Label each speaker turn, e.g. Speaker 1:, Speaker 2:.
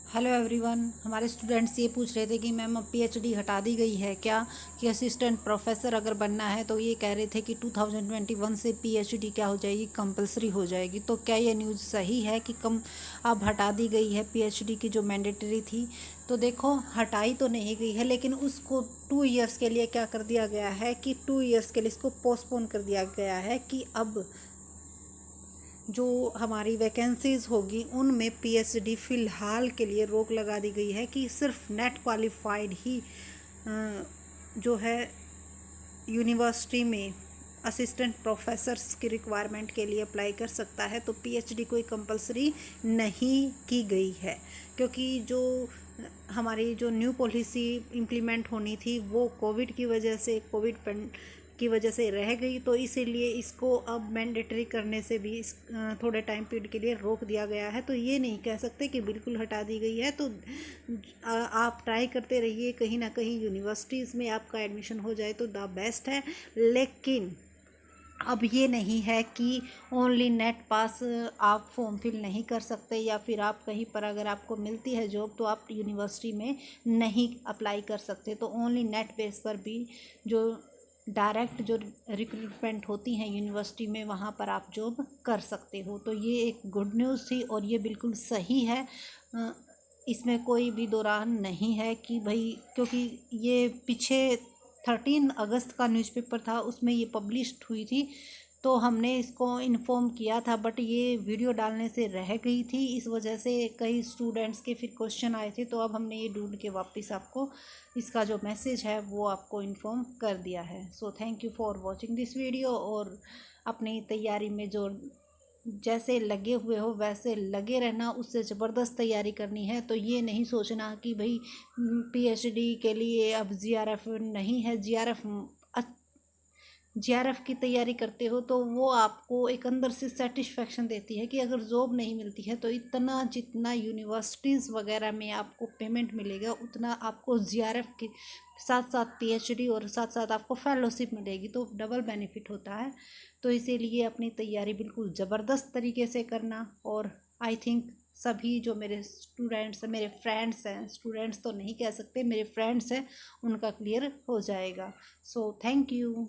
Speaker 1: Hello everyone. हमारे students ये पूछ रहे थे कि मैम अब पीएचडी हटा दी गई है क्या, कि असिस्टेंट प्रोफेसर अगर बनना है तो ये कह रहे थे कि 2021 से पीएचडी क्या हो जाएगी, कंपलसरी हो जाएगी। तो क्या ये न्यूज़ सही है कि कम अब हटा दी गई है पीएचडी की जो मैंडेटरी थी? तो देखो, हटाई तो नहीं गई है, लेकिन उसको 2 इयर्स के लिए क्या कर दिया गया है कि 2 इयर्स के लिए इसको पोस्टपोन कर दिया गया है कि अब जो हमारी वैकेंसीज़ होगी उनमें पीएचडी फ़िलहाल के लिए रोक लगा दी गई है कि सिर्फ नेट क्वालिफाइड ही जो है यूनिवर्सिटी में असिस्टेंट प्रोफेसर्स की रिक्वायरमेंट के लिए अप्लाई कर सकता है। तो पीएचडी कोई कंपलसरी नहीं की गई है, क्योंकि जो हमारी जो न्यू पॉलिसी इम्प्लीमेंट होनी थी वो कोविड की वजह से रह गई। तो इसीलिए इसको अब मैंडेटरी करने से भी थोड़े टाइम पीरियड के लिए रोक दिया गया है। तो ये नहीं कह सकते कि बिल्कुल हटा दी गई है। तो आप ट्राई करते रहिए, कहीं ना कहीं यूनिवर्सिटीज़ में आपका एडमिशन हो जाए तो द बेस्ट है। लेकिन अब ये नहीं है कि ओनली नेट पास आप फॉर्म फिल नहीं कर सकते, या फिर आप कहीं पर अगर आपको मिलती है जॉब तो आप यूनिवर्सिटी में नहीं अप्लाई कर सकते। तो ओनली नेट बेस पर भी जो डायरेक्ट जो रिक्रूटमेंट होती हैं यूनिवर्सिटी में, वहाँ पर आप जॉब कर सकते हो। तो ये एक गुड न्यूज़ थी और ये बिल्कुल सही है। इसमें कोई भी दो राह नहीं है कि भाई, क्योंकि ये पीछे 13 अगस्त का न्यूज़पेपर था, उसमें ये पब्लिश्ड हुई थी। तो हमने इसको इन्फॉर्म किया था, बट ये वीडियो डालने से रह गई थी। इस वजह से कई स्टूडेंट्स के फिर क्वेश्चन आए थे, तो अब हमने ये ढूंढ के वापस आपको इसका जो मैसेज है वो आपको इन्फॉर्म कर दिया है। So thank you for watching this video. और अपनी तैयारी में जो जैसे लगे हुए हो वैसे लगे रहना, उससे ज़बरदस्त तैयारी करनी है। तो ये नहीं सोचना कि भाई पीएचडी के लिए अब जीआरएफ नहीं है। जीआरएफ की तैयारी करते हो तो वो आपको एक अंदर से सेटिस्फेक्शन देती है कि अगर जॉब नहीं मिलती है तो इतना जितना यूनिवर्सिटीज़ वगैरह में आपको पेमेंट मिलेगा उतना आपको जीआरएफ के साथ साथ पीएचडी और साथ साथ आपको फेलोशिप मिलेगी, तो डबल बेनिफिट होता है। तो इसीलिए अपनी तैयारी बिल्कुल ज़बरदस्त तरीके से करना। और आई थिंक सभी जो मेरे स्टूडेंट्स हैं, मेरे फ्रेंड्स हैं, स्टूडेंट्स तो नहीं कह सकते, मेरे फ्रेंड्स हैं, उनका क्लियर हो जाएगा। So thank you.